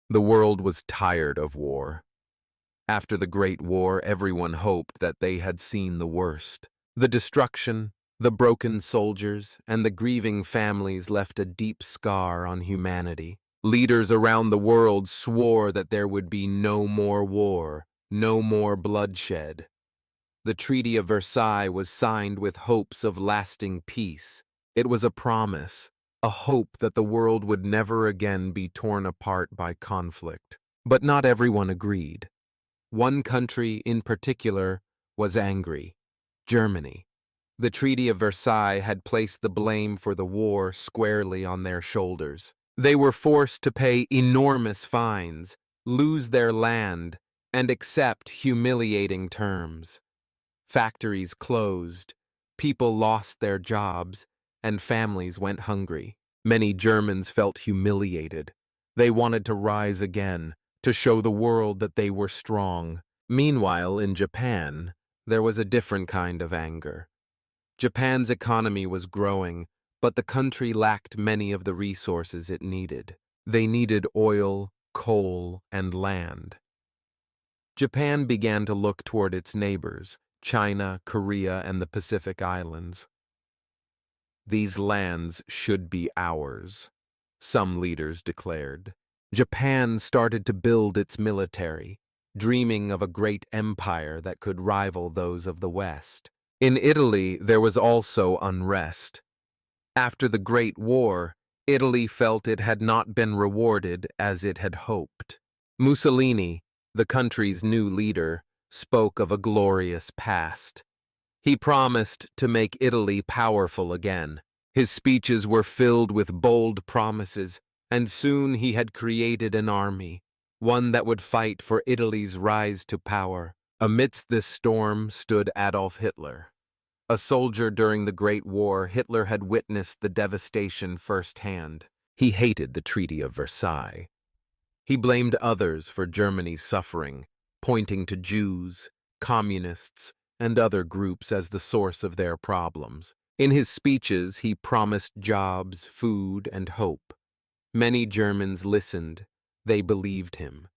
The world was tired of war. After the Great War, everyone hoped that they had seen the worst. The destruction, the broken soldiers, and the grieving families left a deep scar on humanity. Leaders around the world swore that there would be no more war, no more bloodshed. The Treaty of Versailles was signed with hopes of lasting peace. It was a promise, a hope that the world would never again be torn apart by conflict. But not everyone agreed. One country in particular was angry: Germany. The Treaty of Versailles had placed the blame for the war squarely on their shoulders. They were forced to pay enormous fines, lose their land, and accept humiliating terms. Factories closed, people lost their jobs, and families went hungry. Many Germans felt humiliated. They wanted to rise again, to show the world that they were strong. Meanwhile, in Japan, there was a different kind of anger. Japan's economy was growing, but the country lacked many of the resources it needed. They needed oil, coal, and land. Japan began to look toward its neighbors, China, Korea, and the Pacific Islands. These lands should be ours, some leaders declared. Japan started to build its military, dreaming of a great empire that could rival those of the West. In Italy, there was also unrest. After the Great War, Italy felt it had not been rewarded as it had hoped. Mussolini, the country's new leader, spoke of a glorious past. He promised to make Italy powerful again. His speeches were filled with bold promises, and soon he had created an army, one that would fight for Italy's rise to power. Amidst this storm stood Adolf Hitler. A soldier during the Great War, Hitler had witnessed the devastation firsthand. He hated the Treaty of Versailles. He blamed others for Germany's suffering, pointing to Jews, communists, and other groups as the source of their problems. In his speeches, he promised jobs, food, and hope. Many Germans listened. They believed him.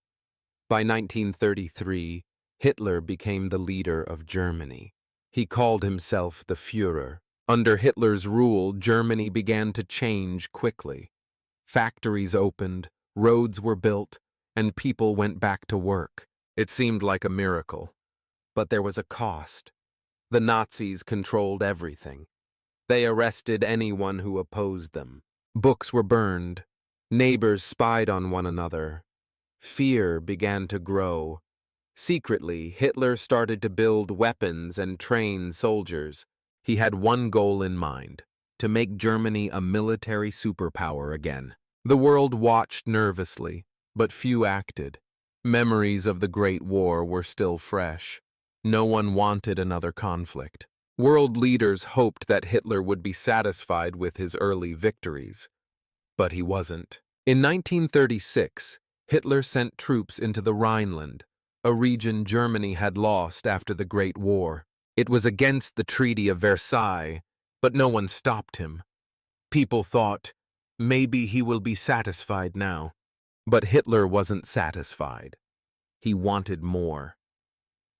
By 1933, Hitler became the leader of Germany. He called himself the Führer. Under Hitler's rule, Germany began to change quickly. Factories opened, roads were built, and people went back to work. It seemed like a miracle. But there was a cost. The Nazis controlled everything. They arrested anyone who opposed them. Books were burned. Neighbors spied on one another. Fear began to grow. Secretly, Hitler started to build weapons and train soldiers. He had one goal in mind: to make Germany a military superpower again. The world watched nervously, but few acted. Memories of the Great War were still fresh. No one wanted another conflict. World leaders hoped that Hitler would be satisfied with his early victories. But he wasn't. In 1936, Hitler sent troops into the Rhineland, a region Germany had lost after the Great War. It was against the Treaty of Versailles, but no one stopped him. People thought, maybe he will be satisfied now. But Hitler wasn't satisfied. He wanted more.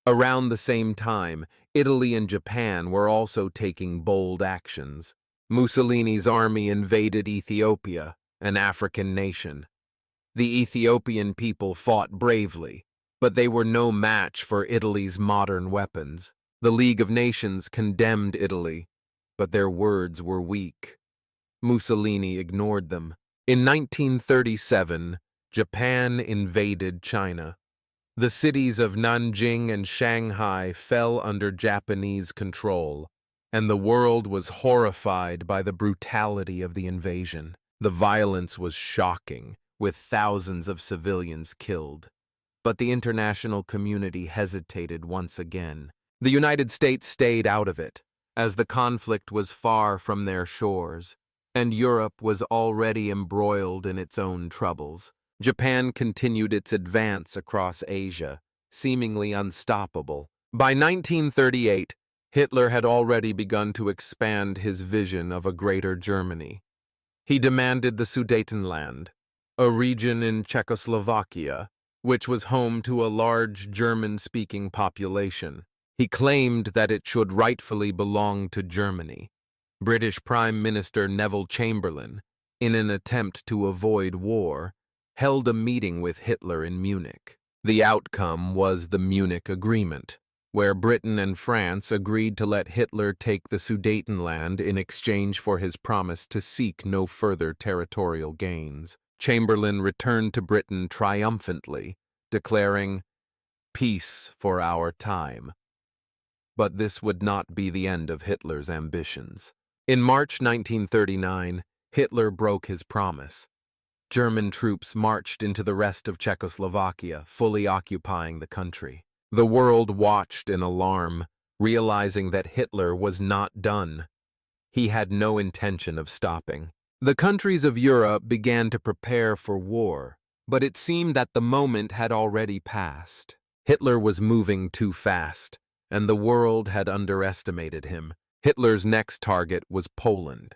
Around the same time, Italy and Japan were also taking bold actions. Mussolini's army invaded Ethiopia, an African nation. The Ethiopian people fought bravely, but they were no match for Italy's modern weapons. The League of Nations condemned Italy, but their words were weak. Mussolini ignored them. In 1937, Japan invaded China. The cities of Nanjing and Shanghai fell under Japanese control, and the world was horrified by the brutality of the invasion. The violence was shocking, with thousands of civilians killed. But the international community hesitated once again. The United States stayed out of it, as the conflict was far from their shores, and Europe was already embroiled in its own troubles. Japan continued its advance across Asia, seemingly unstoppable. By 1938, Hitler had already begun to expand his vision of a greater Germany. He demanded the Sudetenland, a region in Czechoslovakia, which was home to a large German-speaking population. He claimed that it should rightfully belong to Germany. British Prime Minister Neville Chamberlain, in an attempt to avoid war, held a meeting with Hitler in Munich. The outcome was the Munich Agreement, where Britain and France agreed to let Hitler take the Sudetenland in exchange for his promise to seek no further territorial gains. Chamberlain returned to Britain triumphantly, declaring, "Peace for our time." But this would not be the end of Hitler's ambitions. In March 1939, Hitler broke his promise. German troops marched into the rest of Czechoslovakia, fully occupying the country. The world watched in alarm, realizing that Hitler was not done. He had no intention of stopping. The countries of Europe began to prepare for war, but it seemed that the moment had already passed. Hitler was moving too fast, and the world had underestimated him. Hitler's next target was Poland.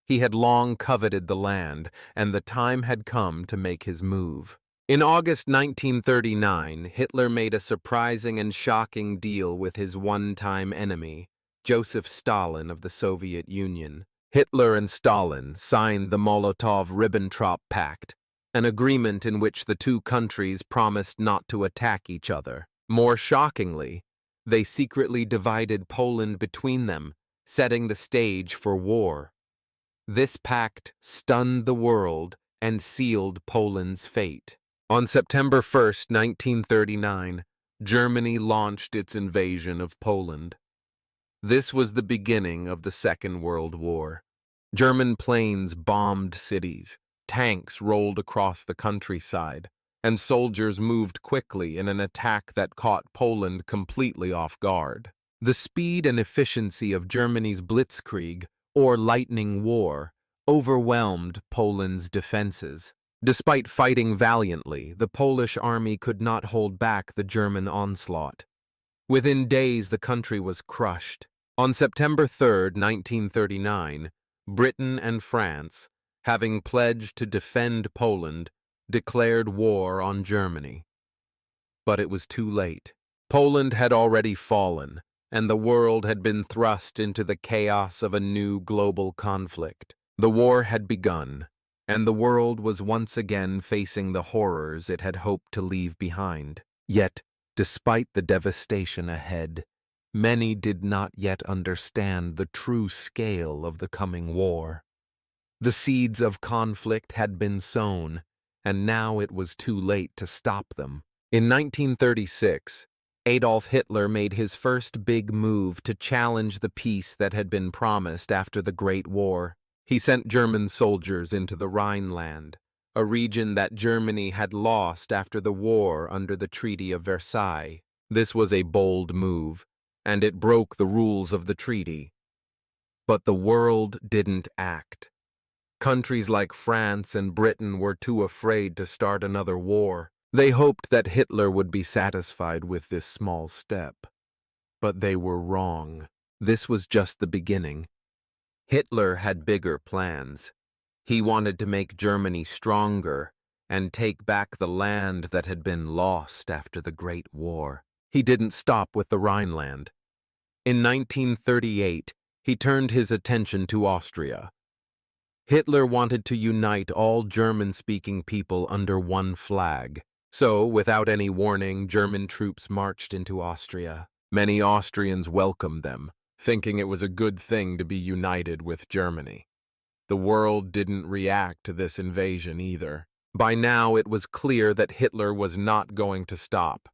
He had long coveted the land, and the time had come to make his move. In August 1939, Hitler made a surprising and shocking deal with his one-time enemy, Joseph Stalin of the Soviet Union. Hitler and Stalin signed the Molotov-Ribbentrop Pact, an agreement in which the two countries promised not to attack each other. More shockingly, they secretly divided Poland between them, setting the stage for war. This pact stunned the world and sealed Poland's fate. On September 1, 1939, Germany launched its invasion of Poland. This was the beginning of the Second World War. German planes bombed cities, tanks rolled across the countryside, and soldiers moved quickly in an attack that caught Poland completely off guard. The speed and efficiency of Germany's Blitzkrieg, or Lightning War, overwhelmed Poland's defenses. Despite fighting valiantly, the Polish army could not hold back the German onslaught. Within days, the country was crushed. On September 3, 1939, Britain and France, having pledged to defend Poland, declared war on Germany. But it was too late. Poland had already fallen, and the world had been thrust into the chaos of a new global conflict. The war had begun, and the world was once again facing the horrors it had hoped to leave behind. Yet, despite the devastation ahead, many did not yet understand the true scale of the coming war. The seeds of conflict had been sown, and now it was too late to stop them. In 1936, Adolf Hitler made his first big move to challenge the peace that had been promised after the Great War. He sent German soldiers into the Rhineland, a region that Germany had lost after the war under the Treaty of Versailles. This was a bold move, and it broke the rules of the treaty. But the world didn't act. Countries like France and Britain were too afraid to start another war. They hoped that Hitler would be satisfied with this small step. But they were wrong. This was just the beginning. Hitler had bigger plans. He wanted to make Germany stronger and take back the land that had been lost after the Great War. He didn't stop with the Rhineland. In 1938, he turned his attention to Austria. Hitler wanted to unite all German-speaking people under one flag. So, without any warning, German troops marched into Austria. Many Austrians welcomed them, thinking it was a good thing to be united with Germany. The world didn't react to this invasion either. By now, it was clear that Hitler was not going to stop.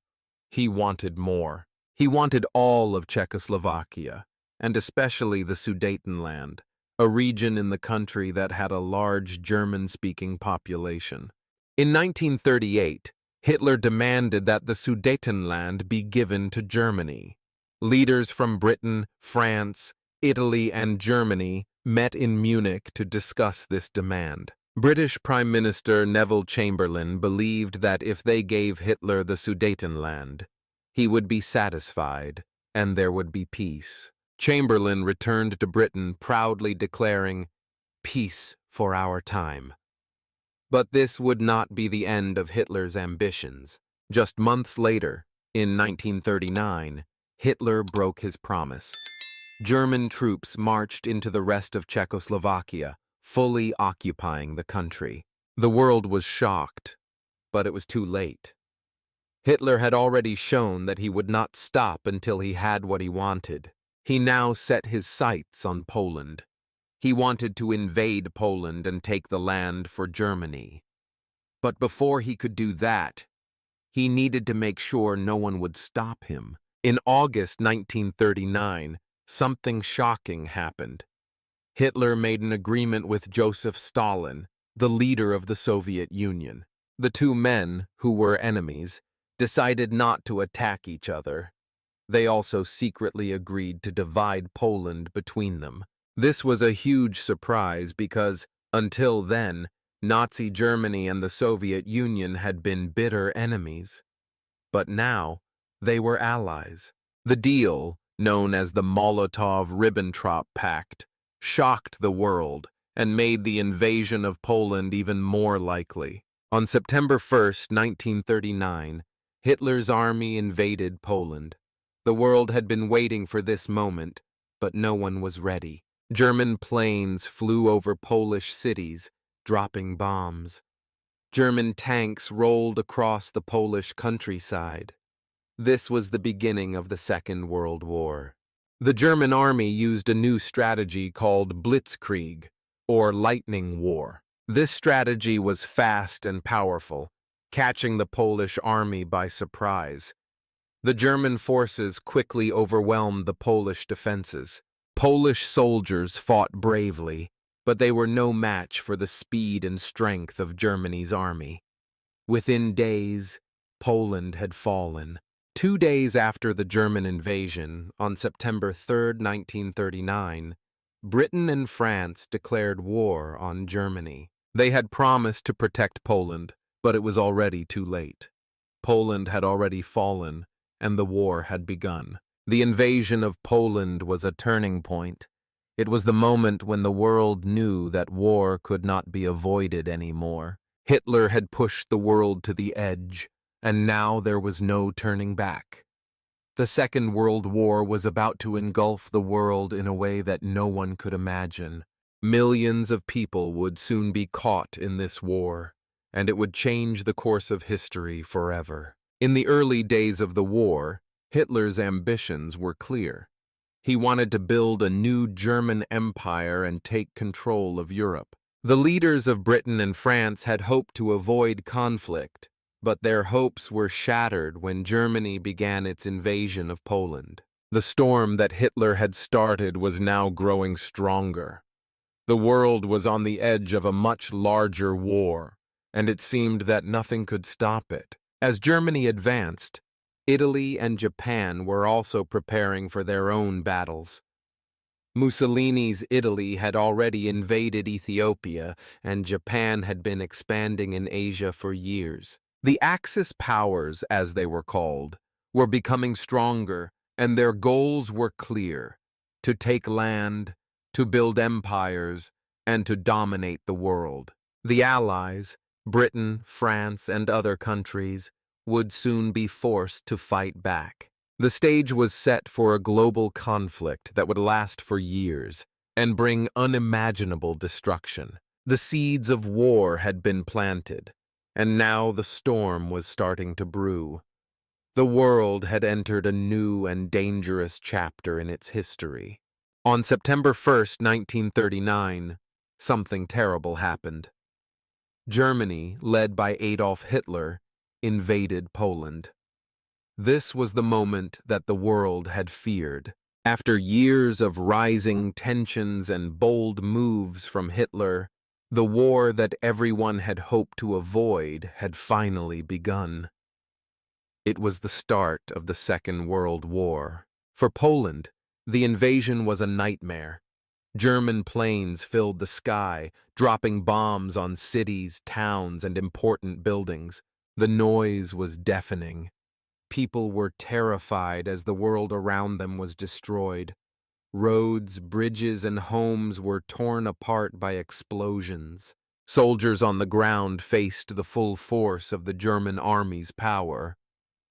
He wanted more. He wanted all of Czechoslovakia, and especially the Sudetenland, a region in the country that had a large German-speaking population. In 1938, Hitler demanded that the Sudetenland be given to Germany. Leaders from Britain, France, Italy, and Germany met in Munich to discuss this demand. British Prime Minister Neville Chamberlain believed that if they gave Hitler the Sudetenland, he would be satisfied and there would be peace. Chamberlain returned to Britain proudly declaring, "Peace for our time." But this would not be the end of Hitler's ambitions. Just months later, in 1939, Hitler broke his promise. German troops marched into the rest of Czechoslovakia, fully occupying the country. The world was shocked, but it was too late. Hitler had already shown that he would not stop until he had what he wanted. He now set his sights on Poland. He wanted to invade Poland and take the land for Germany. But before he could do that, he needed to make sure no one would stop him. In August 1939, something shocking happened. Hitler made an agreement with Joseph Stalin, the leader of the Soviet Union. The two men, who were enemies, decided not to attack each other. They also secretly agreed to divide Poland between them. This was a huge surprise because, until then, Nazi Germany and the Soviet Union had been bitter enemies. But now, they were allies. The deal, known as the Molotov-Ribbentrop Pact, shocked the world and made the invasion of Poland even more likely. On September 1st, 1939, Hitler's army invaded Poland. The world had been waiting for this moment, but no one was ready. German planes flew over Polish cities, dropping bombs. German tanks rolled across the Polish countryside. This was the beginning of the Second World War. The German army used a new strategy called Blitzkrieg, or lightning war. This strategy was fast and powerful, catching the Polish army by surprise. The German forces quickly overwhelmed the Polish defenses. Polish soldiers fought bravely, but they were no match for the speed and strength of Germany's army. Within days, Poland had fallen. 2 days after the German invasion, on September 3, 1939, Britain and France declared war on Germany. They had promised to protect Poland, but it was already too late. Poland had already fallen, and the war had begun. The invasion of Poland was a turning point. It was the moment when the world knew that war could not be avoided anymore. Hitler had pushed the world to the edge, and now there was no turning back. The Second World War was about to engulf the world in a way that no one could imagine. Millions of people would soon be caught in this war, and it would change the course of history forever. In the early days of the war, Hitler's ambitions were clear. He wanted to build a new German empire and take control of Europe. The leaders of Britain and France had hoped to avoid conflict, but their hopes were shattered when Germany began its invasion of Poland. The storm that Hitler had started was now growing stronger. The world was on the edge of a much larger war, and it seemed that nothing could stop it. As Germany advanced, Italy and Japan were also preparing for their own battles. Mussolini's Italy had already invaded Ethiopia, and Japan had been expanding in Asia for years. The Axis powers, as they were called, were becoming stronger, and their goals were clear: to take land, to build empires, and to dominate the world. The Allies, Britain, France, and other countries, would soon be forced to fight back. The stage was set for a global conflict that would last for years and bring unimaginable destruction. The seeds of war had been planted, and now the storm was starting to brew. The world had entered a new and dangerous chapter in its history. On September 1st, 1939, something terrible happened. Germany, led by Adolf Hitler, invaded Poland. This was the moment that the world had feared. After years of rising tensions and bold moves from Hitler, the war that everyone had hoped to avoid had finally begun. It was the start of the Second World War. For Poland, the invasion was a nightmare. German planes filled the sky, dropping bombs on cities, towns, and important buildings. The noise was deafening. People were terrified as the world around them was destroyed. Roads, bridges, and homes were torn apart by explosions. Soldiers on the ground faced the full force of the German army's power.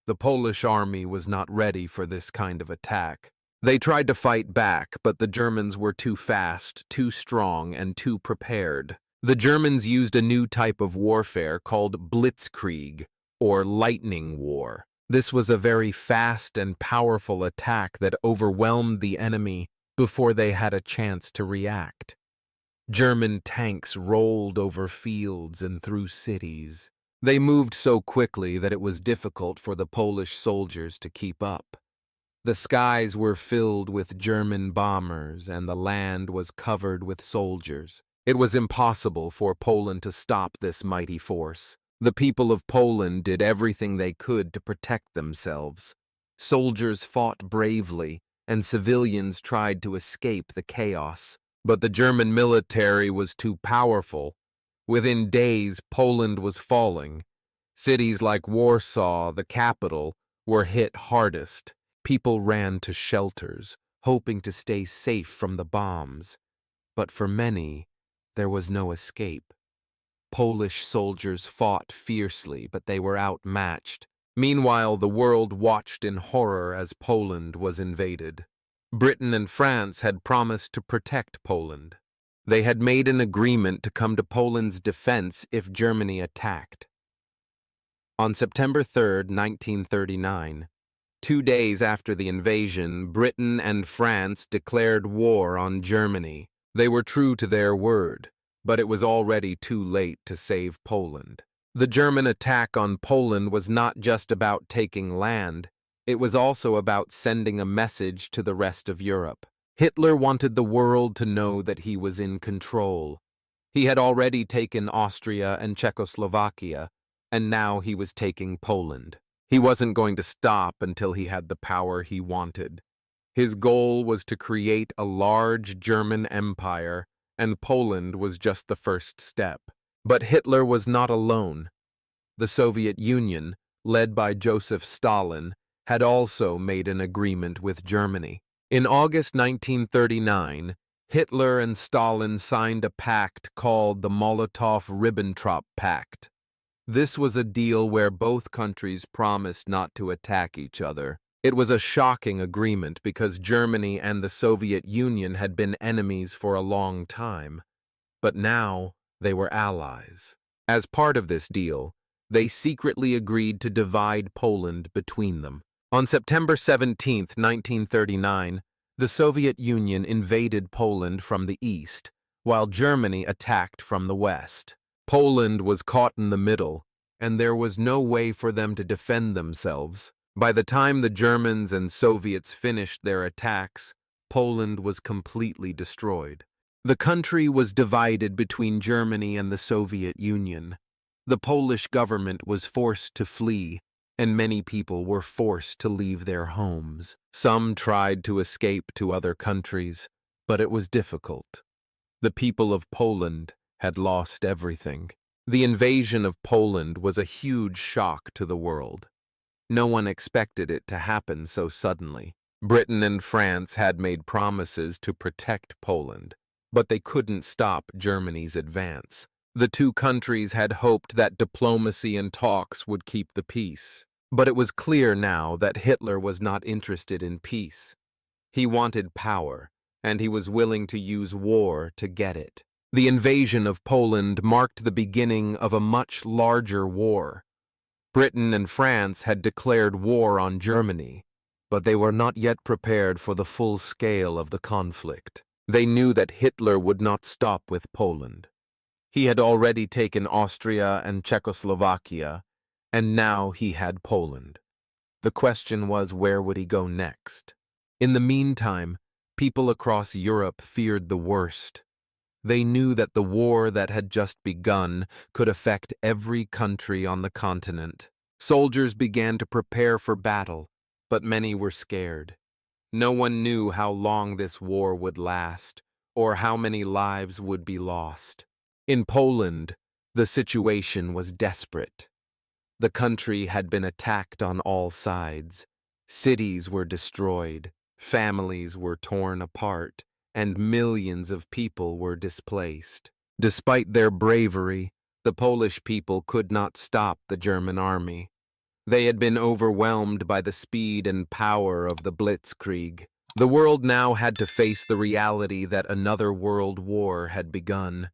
The Polish army was not ready for this kind of attack. They tried to fight back, but the Germans were too fast, too strong, and too prepared. The Germans used a new type of warfare called blitzkrieg, or lightning war. This was a very fast and powerful attack that overwhelmed the enemy before they had a chance to react. German tanks rolled over fields and through cities. They moved so quickly that it was difficult for the Polish soldiers to keep up. The skies were filled with German bombers and the land was covered with soldiers. It was impossible for Poland to stop this mighty force. The people of Poland did everything they could to protect themselves. Soldiers fought bravely, and civilians tried to escape the chaos. But the German military was too powerful. Within days, Poland was falling. Cities like Warsaw, the capital, were hit hardest. People ran to shelters, hoping to stay safe from the bombs. But for many, there was no escape. Polish soldiers fought fiercely, but they were outmatched. Meanwhile, the world watched in horror as Poland was invaded. Britain and France had promised to protect Poland. They had made an agreement to come to Poland's defense if Germany attacked. On September 3, 1939, 2 days after the invasion, Britain and France declared war on Germany. They were true to their word, but it was already too late to save Poland. The German attack on Poland was not just about taking land. It was also about sending a message to the rest of Europe. Hitler wanted the world to know that he was in control. He had already taken Austria and Czechoslovakia, and now he was taking Poland. He wasn't going to stop until he had the power he wanted. His goal was to create a large German empire, and Poland was just the first step. But Hitler was not alone. The Soviet Union, led by Joseph Stalin, had also made an agreement with Germany. In August 1939, Hitler and Stalin signed a pact called the Molotov-Ribbentrop Pact. This was a deal where both countries promised not to attack each other. It was a shocking agreement because Germany and the Soviet Union had been enemies for a long time. But now they were allies. As part of this deal, they secretly agreed to divide Poland between them. On September 17, 1939, the Soviet Union invaded Poland from the east, while Germany attacked from the west. Poland was caught in the middle, and there was no way for them to defend themselves. By the time the Germans and Soviets finished their attacks, Poland was completely destroyed. The country was divided between Germany and the Soviet Union. The Polish government was forced to flee, and many people were forced to leave their homes. Some tried to escape to other countries, but it was difficult. The people of Poland had lost everything. The invasion of Poland was a huge shock to the world. No one expected it to happen so suddenly. Britain and France had made promises to protect Poland, but they couldn't stop Germany's advance. The two countries had hoped that diplomacy and talks would keep the peace. But it was clear now that Hitler was not interested in peace. He wanted power, and he was willing to use war to get it. The invasion of Poland marked the beginning of a much larger war. Britain and France had declared war on Germany, but they were not yet prepared for the full scale of the conflict. They knew that Hitler would not stop with Poland. He had already taken Austria and Czechoslovakia, and now he had Poland. The question was, where would he go next? In the meantime, people across Europe feared the worst. They knew that the war that had just begun could affect every country on the continent. Soldiers began to prepare for battle, but many were scared. No one knew how long this war would last, or how many lives would be lost. In Poland, the situation was desperate. The country had been attacked on all sides. Cities were destroyed, families were torn apart, and millions of people were displaced. Despite their bravery, the Polish people could not stop the German army. They had been overwhelmed by the speed and power of the Blitzkrieg. The world now had to face the reality that another world war had begun.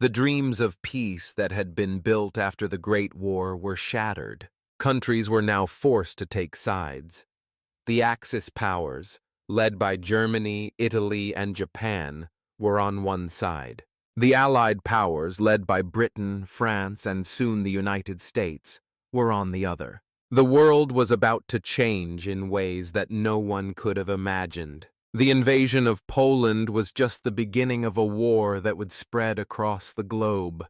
The dreams of peace that had been built after the Great War were shattered. Countries were now forced to take sides. The Axis powers, led by Germany, Italy, and Japan, were on one side. The Allied powers, led by Britain, France, and soon the United States, were on the other. The world was about to change in ways that no one could have imagined. The invasion of Poland was just the beginning of a war that would spread across the globe.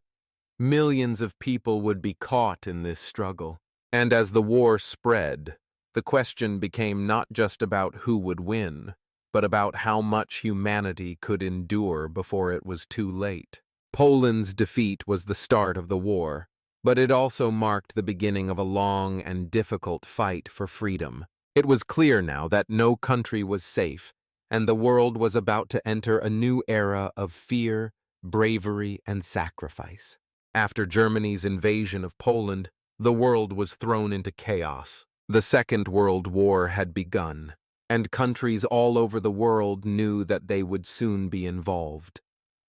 Millions of people would be caught in this struggle. And as the war spread, the question became not just about who would win, but about how much humanity could endure before it was too late. Poland's defeat was the start of the war, but it also marked the beginning of a long and difficult fight for freedom. It was clear now that no country was safe, and the world was about to enter a new era of fear, bravery, and sacrifice. After Germany's invasion of Poland, the world was thrown into chaos. The Second World War had begun, and countries all over the world knew that they would soon be involved.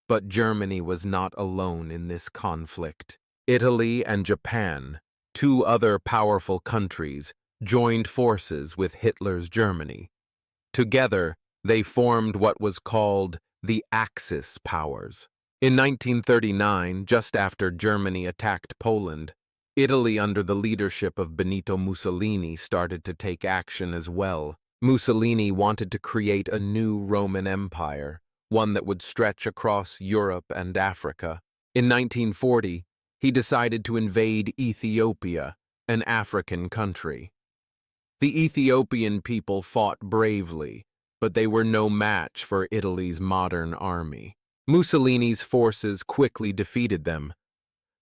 But Germany was not alone in this conflict. Italy and Japan, two other powerful countries, joined forces with Hitler's Germany. Together, they formed what was called the Axis powers. In 1939, just after Germany attacked Poland, Italy under the leadership of Benito Mussolini started to take action as well. Mussolini wanted to create a new Roman Empire, one that would stretch across Europe and Africa. In 1940, he decided to invade Ethiopia, an African country. The Ethiopian people fought bravely, but they were no match for Italy's modern army. Mussolini's forces quickly defeated them.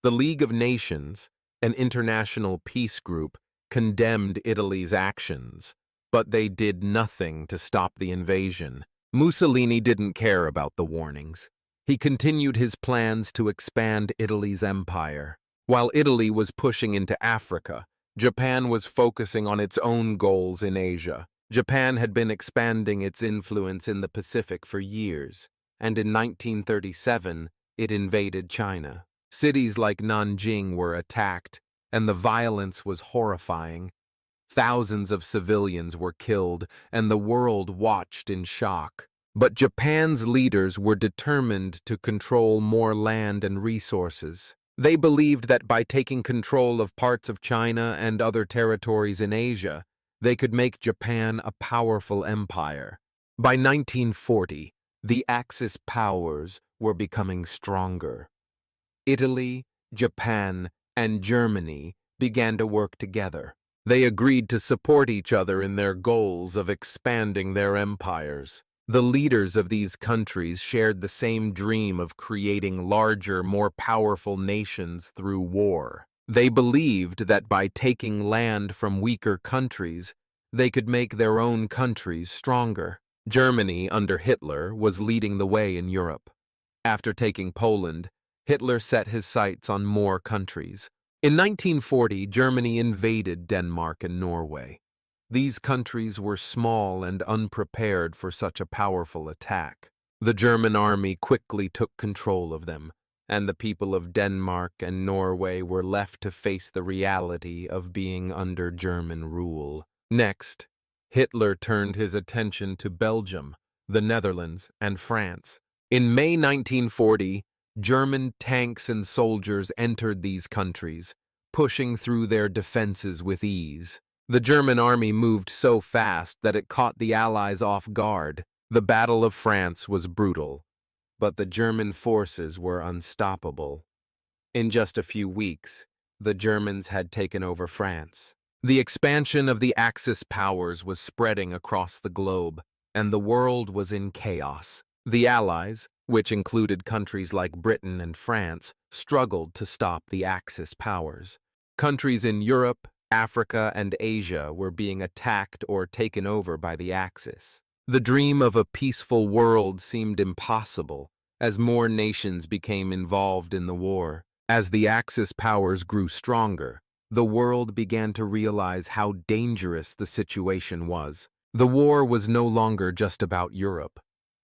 The League of Nations, an international peace group, condemned Italy's actions, but they did nothing to stop the invasion. Mussolini didn't care about the warnings. He continued his plans to expand Italy's empire. While Italy was pushing into Africa, Japan was focusing on its own goals in Asia. Japan had been expanding its influence in the Pacific for years, and in 1937, it invaded China. Cities like Nanjing were attacked, and the violence was horrifying. Thousands of civilians were killed, and the world watched in shock. But Japan's leaders were determined to control more land and resources. They believed that by taking control of parts of China and other territories in Asia, they could make Japan a powerful empire. By 1940, the Axis powers were becoming stronger. Italy, Japan, and Germany began to work together. They agreed to support each other in their goals of expanding their empires. The leaders of these countries shared the same dream of creating larger, more powerful nations through war. They believed that by taking land from weaker countries, they could make their own countries stronger. Germany, under Hitler, was leading the way in Europe. After taking Poland, Hitler set his sights on more countries. In 1940, Germany invaded Denmark and Norway. These countries were small and unprepared for such a powerful attack. The German army quickly took control of them, and the people of Denmark and Norway were left to face the reality of being under German rule. Next, Hitler turned his attention to Belgium, the Netherlands, and France. In May 1940, German tanks and soldiers entered these countries, pushing through their defenses with ease. The German army moved so fast that it caught the Allies off guard. The Battle of France was brutal, but the German forces were unstoppable. In just a few weeks, the Germans had taken over France. The expansion of the Axis powers was spreading across the globe, and the world was in chaos. The Allies, which included countries like Britain and France, struggled to stop the Axis powers. Countries in Europe, Africa, and Asia were being attacked or taken over by the Axis. The dream of a peaceful world seemed impossible, as more nations became involved in the war. As the Axis powers grew stronger, the world began to realize how dangerous the situation was. The war was no longer just about Europe.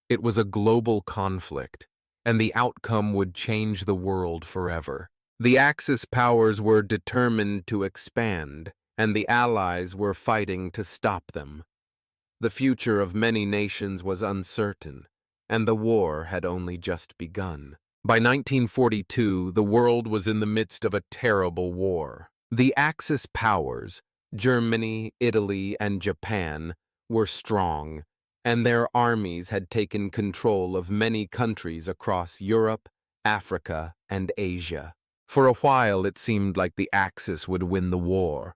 It was a global conflict, and the outcome would change the world forever. The Axis powers were determined to expand, and the Allies were fighting to stop them. The future of many nations was uncertain, and the war had only just begun. By 1942, the world was in the midst of a terrible war. The Axis powers, Germany, Italy, and Japan, were strong, and their armies had taken control of many countries across Europe, Africa, and Asia. For a while, it seemed like the Axis would win the war.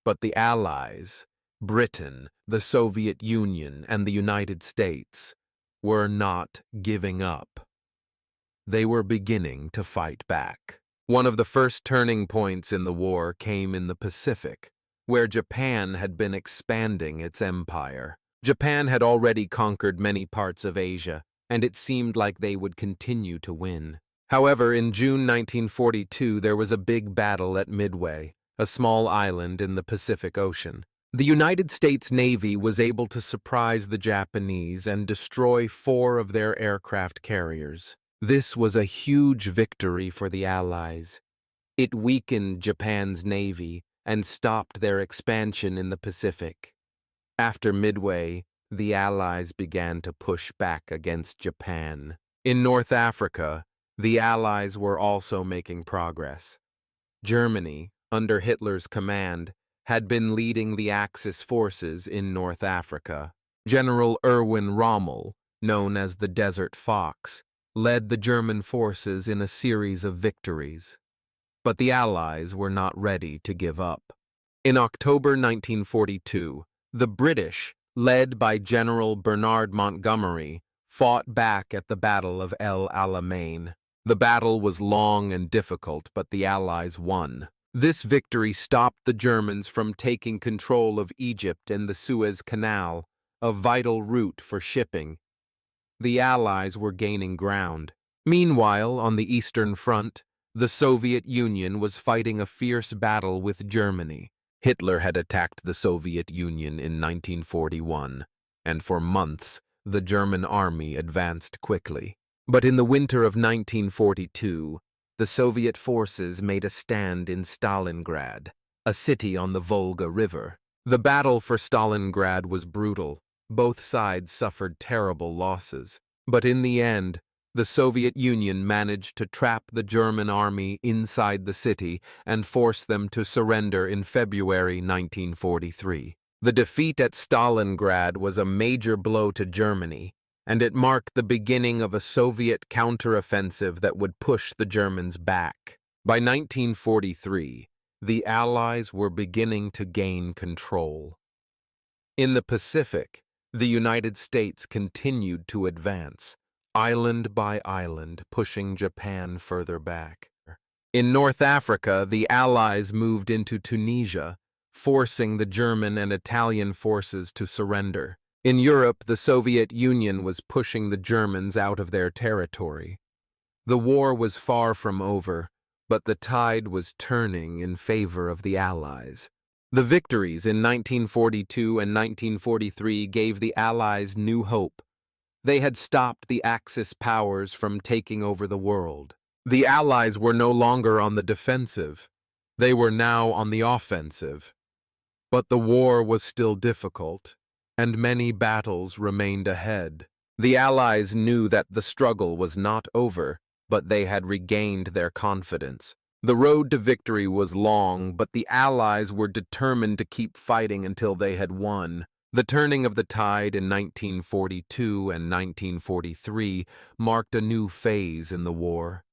But the Allies, Britain, the Soviet Union, and the United States, were not giving up. They were beginning to fight back. One of the first turning points in the war came in the Pacific, where Japan had been expanding its empire. Japan had already conquered many parts of Asia, and it seemed like they would continue to win. However, in June 1942, there was a big battle at Midway, a small island in the Pacific Ocean. The United States Navy was able to surprise the Japanese and destroy 4 of their aircraft carriers. This was a huge victory for the Allies. It weakened Japan's navy and stopped their expansion in the Pacific. After Midway, the Allies began to push back against Japan. In North Africa, the Allies were also making progress. Germany, under Hitler's command, had been leading the Axis forces in North Africa. General Erwin Rommel, known as the Desert Fox, led the German forces in a series of victories. But the Allies were not ready to give up. In October 1942, the British, led by General Bernard Montgomery, fought back at the Battle of El Alamein. The battle was long and difficult, but the Allies won. This victory stopped the Germans from taking control of Egypt and the Suez Canal, a vital route for shipping. The Allies were gaining ground. Meanwhile, on the Eastern Front, the Soviet Union was fighting a fierce battle with Germany. Hitler had attacked the Soviet Union in 1941, and for months, the German army advanced quickly. But in the winter of 1942, the Soviet forces made a stand in Stalingrad, a city on the Volga River. The battle for Stalingrad was brutal. Both sides suffered terrible losses. But in the end, the Soviet Union managed to trap the German army inside the city and force them to surrender in February 1943. The defeat at Stalingrad was a major blow to Germany, and it marked the beginning of a Soviet counteroffensive that would push the Germans back. By 1943, the Allies were beginning to gain control. In the Pacific, the United States continued to advance, island by island, pushing Japan further back. In North Africa, the Allies moved into Tunisia, forcing the German and Italian forces to surrender. In Europe, the Soviet Union was pushing the Germans out of their territory. The war was far from over, but the tide was turning in favor of the Allies. The victories in 1942 and 1943 gave the Allies new hope. They had stopped the Axis powers from taking over the world. The Allies were no longer on the defensive. They were now on the offensive. But the war was still difficult, and many battles remained ahead. The Allies knew that the struggle was not over, but they had regained their confidence. The road to victory was long, but the Allies were determined to keep fighting until they had won. The turning of the tide in 1942 and 1943 marked a new phase in the war.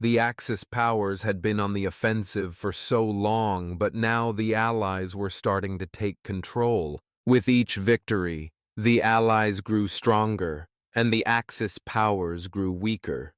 The Axis powers had been on the offensive for so long, but now the Allies were starting to take control. With each victory, the Allies grew stronger, and the Axis powers grew weaker.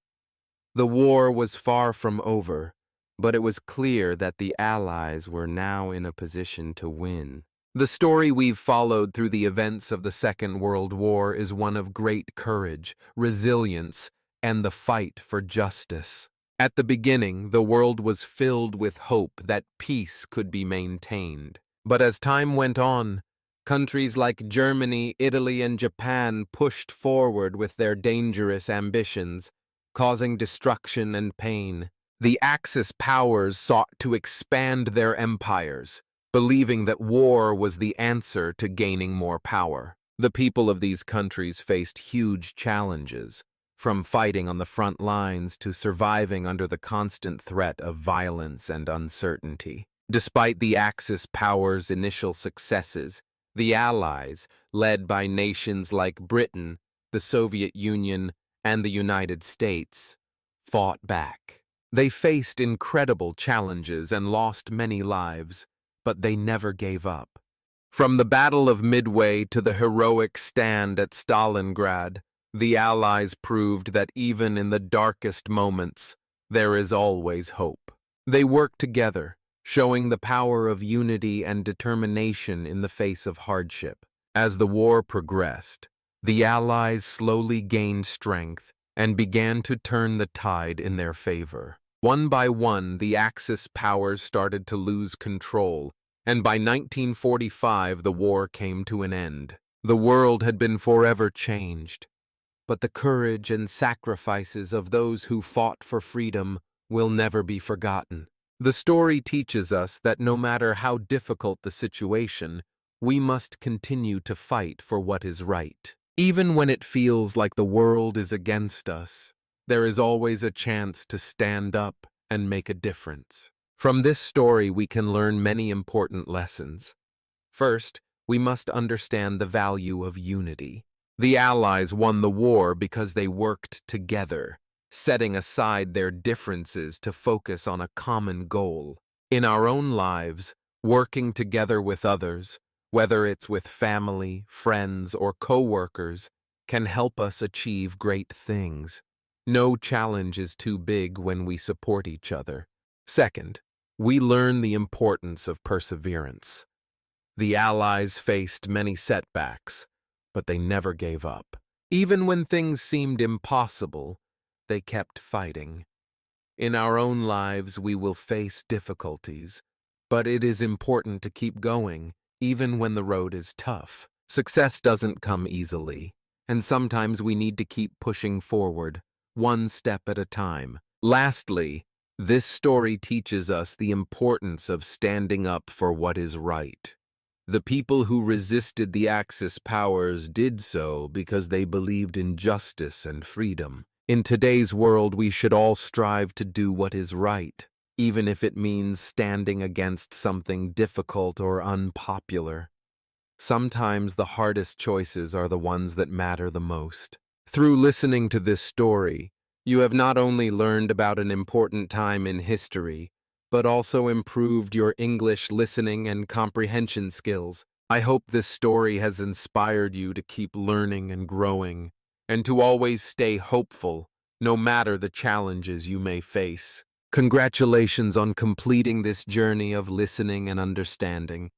The war was far from over, but it was clear that the Allies were now in a position to win. The story we've followed through the events of the Second World War is one of great courage, resilience, and the fight for justice. At the beginning, the world was filled with hope that peace could be maintained. But as time went on, countries like Germany, Italy, and Japan pushed forward with their dangerous ambitions, causing destruction and pain. The Axis powers sought to expand their empires, believing that war was the answer to gaining more power. The people of these countries faced huge challenges, from fighting on the front lines to surviving under the constant threat of violence and uncertainty. Despite the Axis powers' initial successes, the Allies, led by nations like Britain, the Soviet Union, and the United States, fought back. They faced incredible challenges and lost many lives, but they never gave up. From the Battle of Midway to the heroic stand at Stalingrad, the Allies proved that even in the darkest moments, there is always hope. They worked together, showing the power of unity and determination in the face of hardship. As the war progressed, the Allies slowly gained strength and began to turn the tide in their favor. One by one, the Axis powers started to lose control, and by 1945 the war came to an end. The world had been forever changed, but the courage and sacrifices of those who fought for freedom will never be forgotten. The story teaches us that no matter how difficult the situation, we must continue to fight for what is right. Even when it feels like the world is against us, there is always a chance to stand up and make a difference. From this story, we can learn many important lessons. First, we must understand the value of unity. The Allies won the war because they worked together, setting aside their differences to focus on a common goal. In our own lives, working together with others, whether it's with family, friends, or co-workers, can help us achieve great things. No challenge is too big when we support each other. Second, we learn the importance of perseverance. The Allies faced many setbacks, but they never gave up. Even when things seemed impossible, they kept fighting. In our own lives, we will face difficulties, but it is important to keep going, even when the road is tough. Success doesn't come easily, and sometimes we need to keep pushing forward, one step at a time. Lastly, this story teaches us the importance of standing up for what is right. The people who resisted the Axis powers did so because they believed in justice and freedom. In today's world, we should all strive to do what is right, even if it means standing against something difficult or unpopular. Sometimes the hardest choices are the ones that matter the most. Through listening to this story, you have not only learned about an important time in history, but also improved your English listening and comprehension skills. I hope this story has inspired you to keep learning and growing, and to always stay hopeful, no matter the challenges you may face. Congratulations on completing this journey of listening and understanding.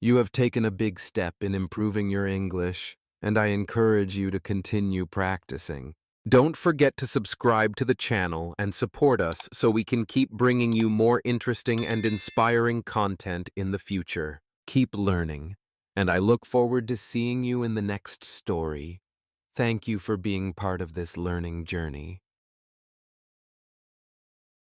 You have taken a big step in improving your English, and I encourage you to continue practicing. Don't forget to subscribe to the channel and support us so we can keep bringing you more interesting and inspiring content in the future. Keep learning, and I look forward to seeing you in the next story. Thank you for being part of this learning journey.